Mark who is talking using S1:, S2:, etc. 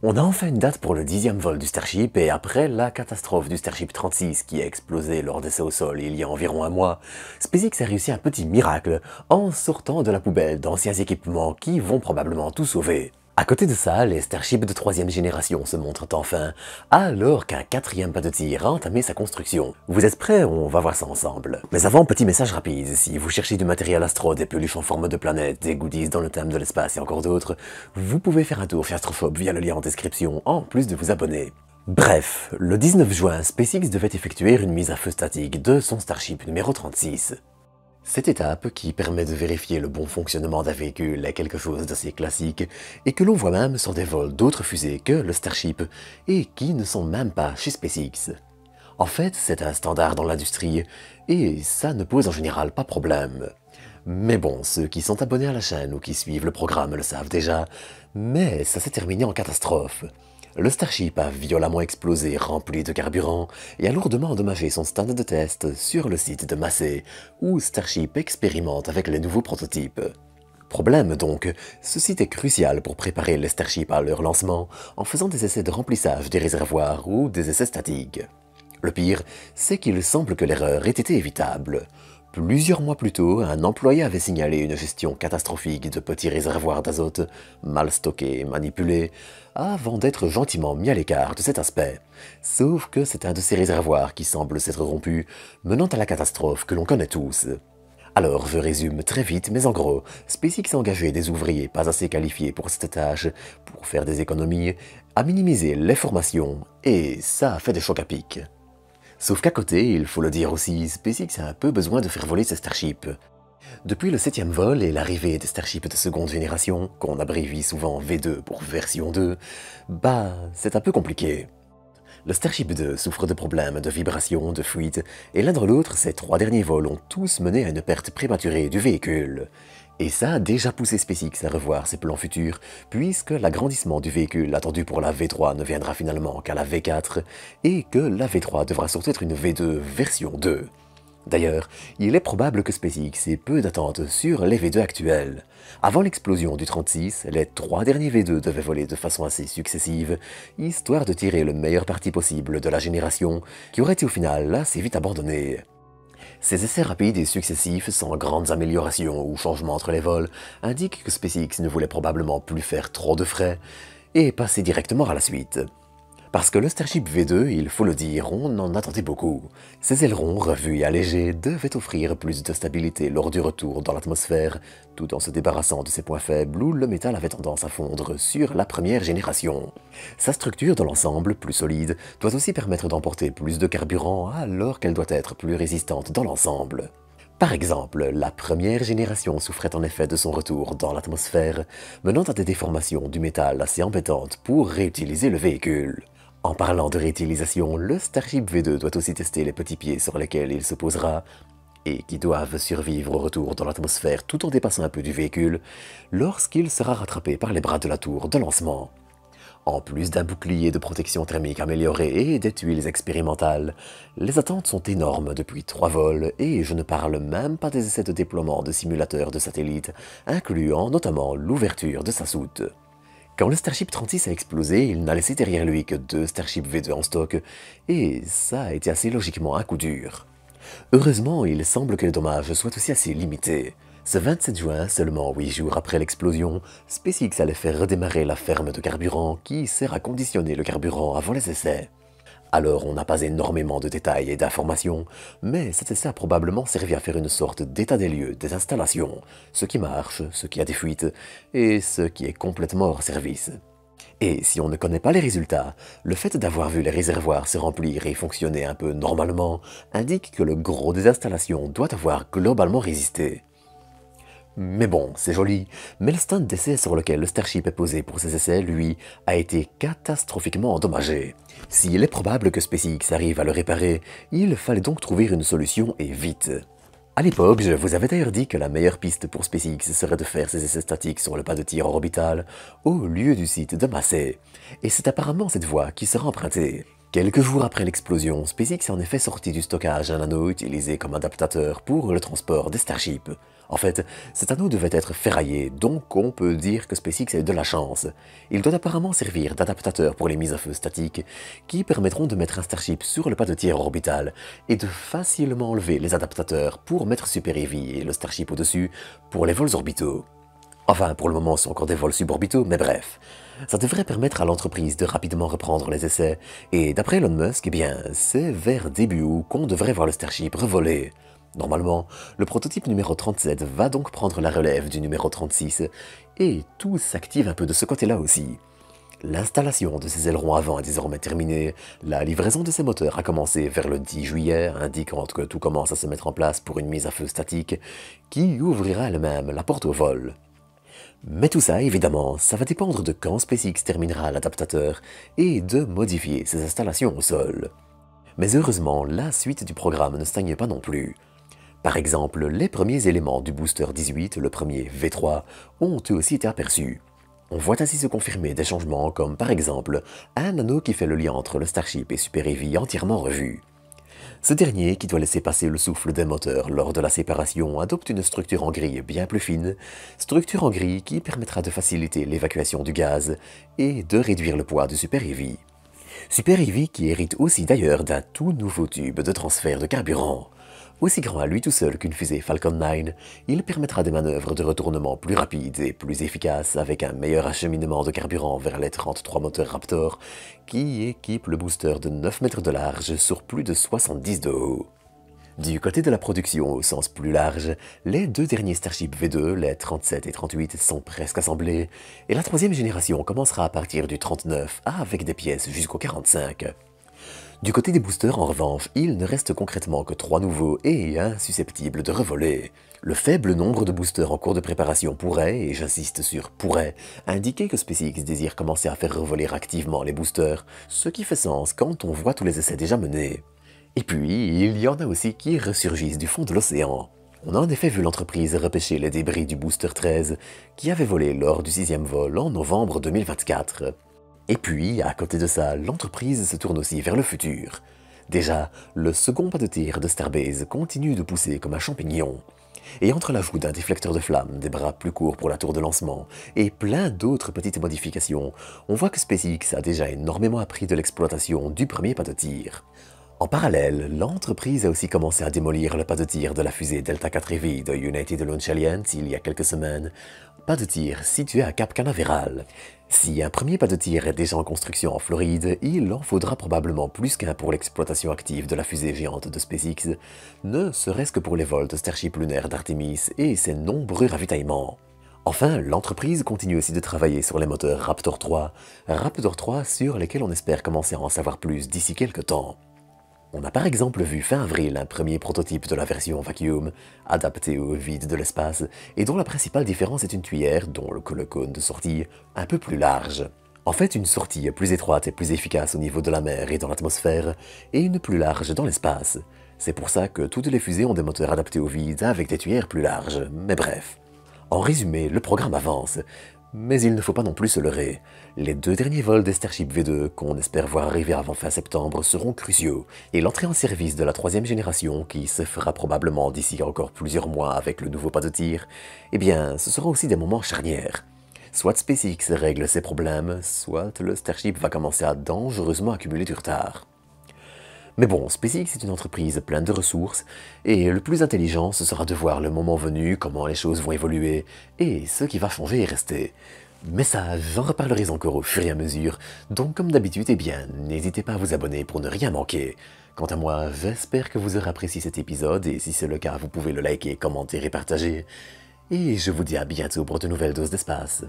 S1: On a enfin une date pour le 10e vol du Starship et après la catastrophe du Starship 36 qui a explosé lors d'essais au sol il y a environ un mois, SpaceX a réussi un petit miracle en sortant de la poubelle d'anciens équipements qui vont probablement tout sauver. À côté de ça, les Starships de 3e génération se montrent enfin, alors qu'un 4e pas de tir a entamé sa construction. Vous êtes prêts? On va voir ça ensemble. Mais avant, petit message rapide, si vous cherchez du matériel astro, des peluches en forme de planète, des goodies dans le thème de l'espace et encore d'autres, vous pouvez faire un tour chez Astrophobe via le lien en description, en plus de vous abonner. Bref, le 19 juin, SpaceX devait effectuer une mise à feu statique de son Starship numéro 36. Cette étape, qui permet de vérifier le bon fonctionnement d'un véhicule, est quelque chose d'assez classique et que l'on voit même sur des vols d'autres fusées que le Starship et qui ne sont même pas chez SpaceX. En fait, c'est un standard dans l'industrie et ça ne pose en général pas problème. Mais bon, ceux qui sont abonnés à la chaîne ou qui suivent le programme le savent déjà, mais ça s'est terminé en catastrophe. Le Starship a violemment explosé, rempli de carburant, et a lourdement endommagé son stand de test sur le site de Massey, où Starship expérimente avec les nouveaux prototypes. Problème donc, ce site est crucial pour préparer les Starship à leur lancement, en faisant des essais de remplissage des réservoirs ou des essais statiques. Le pire, c'est qu'il semble que l'erreur ait été évitable. Plusieurs mois plus tôt, un employé avait signalé une gestion catastrophique de petits réservoirs d'azote, mal stockés et manipulés, avant d'être gentiment mis à l'écart de cet aspect. Sauf que c'est un de ces réservoirs qui semble s'être rompu, menant à la catastrophe que l'on connaît tous. Alors, je résume très vite, mais en gros, SpaceX a engagé des ouvriers pas assez qualifiés pour cette tâche, pour faire des économies, a minimisé les formations, et ça a fait des chocs à pic. Sauf qu'à côté, il faut le dire aussi, SpaceX a un peu besoin de faire voler ses Starships. Depuis le 7e vol et l'arrivée des Starships de seconde génération, qu'on abrévie souvent V2 pour version 2, c'est un peu compliqué. Le Starship 2 souffre de problèmes de vibration, de fuite, et l'un dans l'autre, ces 3 derniers vols ont tous mené à une perte prématurée du véhicule. Et ça a déjà poussé SpaceX à revoir ses plans futurs, puisque l'agrandissement du véhicule attendu pour la V3 ne viendra finalement qu'à la V4, et que la V3 devra surtout être une V2 version 2. D'ailleurs, il est probable que SpaceX ait peu d'attentes sur les V2 actuels. Avant l'explosion du 36, les 3 derniers V2 devaient voler de façon assez successive, histoire de tirer le meilleur parti possible de la génération, qui aurait été au final assez vite abandonnée. Ces essais rapides et successifs, sans grandes améliorations ou changements entre les vols, indiquent que SpaceX ne voulait probablement plus faire trop de frais et passer directement à la suite. Parce que le Starship V2, il faut le dire, on en attendait beaucoup. Ses ailerons, revus et allégés, devaient offrir plus de stabilité lors du retour dans l'atmosphère, tout en se débarrassant de ses points faibles où le métal avait tendance à fondre sur la première génération. Sa structure dans l'ensemble, plus solide, doit aussi permettre d'emporter plus de carburant alors qu'elle doit être plus résistante dans l'ensemble. Par exemple, la première génération souffrait en effet de son retour dans l'atmosphère, menant à des déformations du métal assez embêtantes pour réutiliser le véhicule. En parlant de réutilisation, le Starship V2 doit aussi tester les petits pieds sur lesquels il se posera, et qui doivent survivre au retour dans l'atmosphère tout en dépassant un peu du véhicule, lorsqu'il sera rattrapé par les bras de la tour de lancement. En plus d'un bouclier de protection thermique amélioré et des tuiles expérimentales, les attentes sont énormes depuis 3 vols et je ne parle même pas des essais de déploiement de simulateurs de satellites, incluant notamment l'ouverture de sa soute. Quand le Starship 36 a explosé, il n'a laissé derrière lui que 2 Starship V2 en stock, et ça a été assez logiquement un coup dur. Heureusement, il semble que les dommages soient aussi assez limités. Ce 27 juin, seulement 8 jours après l'explosion, SpaceX allait faire redémarrer la ferme de carburant qui sert à conditionner le carburant avant les essais. Alors on n'a pas énormément de détails et d'informations, mais cet essai a probablement servi à faire une sorte d'état des lieux des installations, ce qui marche, ce qui a des fuites, et ce qui est complètement hors service. Et si on ne connaît pas les résultats, le fait d'avoir vu les réservoirs se remplir et fonctionner un peu normalement indique que le gros des installations doit avoir globalement résisté. Mais bon, c'est joli, mais le stand d'essai sur lequel le Starship est posé pour ses essais, lui, a été catastrophiquement endommagé. S'il est probable que SpaceX arrive à le réparer, il fallait donc trouver une solution et vite. À l'époque, je vous avais d'ailleurs dit que la meilleure piste pour SpaceX serait de faire ses essais statiques sur le pas de tir orbital au lieu du site de Massey, et c'est apparemment cette voie qui sera empruntée. Quelques jours après l'explosion, SpaceX est en effet sorti du stockage un anneau utilisé comme adaptateur pour le transport des Starships. En fait, cet anneau devait être ferraillé, donc on peut dire que SpaceX a eu de la chance. Il doit apparemment servir d'adaptateur pour les mises à feu statiques, qui permettront de mettre un Starship sur le pas de tir orbital et de facilement enlever les adaptateurs pour mettre Super Heavy et le Starship au-dessus pour les vols orbitaux. Enfin, pour le moment, c'est encore des vols suborbitaux, mais bref. Ça devrait permettre à l'entreprise de rapidement reprendre les essais, et d'après Elon Musk, eh bien, c'est vers début août qu'on devrait voir le Starship revoler. Normalement, le prototype numéro 37 va donc prendre la relève du numéro 36, et tout s'active un peu de ce côté-là aussi. L'installation de ces ailerons avant est désormais terminée, la livraison de ces moteurs a commencé vers le 10 juillet, indiquant que tout commence à se mettre en place pour une mise à feu statique, qui ouvrira elle-même la porte au vol. Mais tout ça, évidemment, ça va dépendre de quand SpaceX terminera l'adaptateur et de modifier ses installations au sol. Mais heureusement, la suite du programme ne stagne pas non plus. Par exemple, les premiers éléments du booster 18, le premier V3, ont eux aussi été aperçus. On voit ainsi se confirmer des changements comme par exemple un anneau qui fait le lien entre le Starship et Super Heavy entièrement revu. Ce dernier, qui doit laisser passer le souffle des moteurs lors de la séparation, adopte une structure en grille bien plus fine, structure en grille qui permettra de faciliter l'évacuation du gaz et de réduire le poids du Super Heavy. Super Heavy qui hérite aussi d'ailleurs d'un tout nouveau tube de transfert de carburant. Aussi grand à lui tout seul qu'une fusée Falcon 9, il permettra des manœuvres de retournement plus rapides et plus efficaces avec un meilleur acheminement de carburant vers les 33 moteurs Raptor qui équipent le booster de 9 mètres de large sur plus de 70 de haut. Du côté de la production au sens plus large, les deux derniers Starship V2, les 37 et 38, sont presque assemblés, et la troisième génération commencera à partir du 39 avec des pièces jusqu'au 45. Du côté des boosters, en revanche, il ne reste concrètement que 3 nouveaux et un susceptible de revoler. Le faible nombre de boosters en cours de préparation pourrait, et j'insiste sur pourrait, indiquer que SpaceX désire commencer à faire revoler activement les boosters, ce qui fait sens quand on voit tous les essais déjà menés. Et puis, il y en a aussi qui ressurgissent du fond de l'océan. On a en effet vu l'entreprise repêcher les débris du booster 13, qui avait volé lors du 6e vol en novembre 2024. Et puis, à côté de ça, l'entreprise se tourne aussi vers le futur. Déjà, le second pas de tir de Starbase continue de pousser comme un champignon. Et entre l'ajout d'un déflecteur de flamme, des bras plus courts pour la tour de lancement, et plein d'autres petites modifications, on voit que SpaceX a déjà énormément appris de l'exploitation du premier pas de tir. En parallèle, l'entreprise a aussi commencé à démolir le pas de tir de la fusée Delta 4 Heavy de United Launch Alliance il y a quelques semaines, pas de tir situé à Cap Canaveral. Si un premier pas de tir est déjà en construction en Floride, il en faudra probablement plus qu'un pour l'exploitation active de la fusée géante de SpaceX, ne serait-ce que pour les vols de Starship lunaire d'Artemis et ses nombreux ravitaillements. Enfin, l'entreprise continue aussi de travailler sur les moteurs Raptor 3 sur lesquels on espère commencer à en savoir plus d'ici quelques temps. On a par exemple vu fin avril un premier prototype de la version vacuum, adapté au vide de l'espace, et dont la principale différence est une tuyère dont le cône de sortie un peu plus large. En fait, une sortie plus étroite et plus efficace au niveau de la mer et dans l'atmosphère, et une plus large dans l'espace. C'est pour ça que toutes les fusées ont des moteurs adaptés au vide avec des tuyères plus larges, mais bref. En résumé, le programme avance. Mais il ne faut pas non plus se leurrer. Les 2 derniers vols des Starship V2 qu'on espère voir arriver avant fin septembre seront cruciaux, et l'entrée en service de la 3e génération, qui se fera probablement d'ici encore plusieurs mois avec le nouveau pas de tir, eh bien, ce seront aussi des moments charnières. Soit SpaceX règle ses problèmes, soit le Starship va commencer à dangereusement accumuler du retard. Mais bon, SpaceX est une entreprise pleine de ressources, et le plus intelligent, ce sera de voir le moment venu, comment les choses vont évoluer, et ce qui va changer et rester. Mais ça, j'en reparlerai encore au fur et à mesure, donc comme d'habitude, eh bien, n'hésitez pas à vous abonner pour ne rien manquer. Quant à moi, j'espère que vous aurez apprécié cet épisode, et si c'est le cas, vous pouvez le liker, commenter et partager. Et je vous dis à bientôt pour de nouvelles doses d'espace.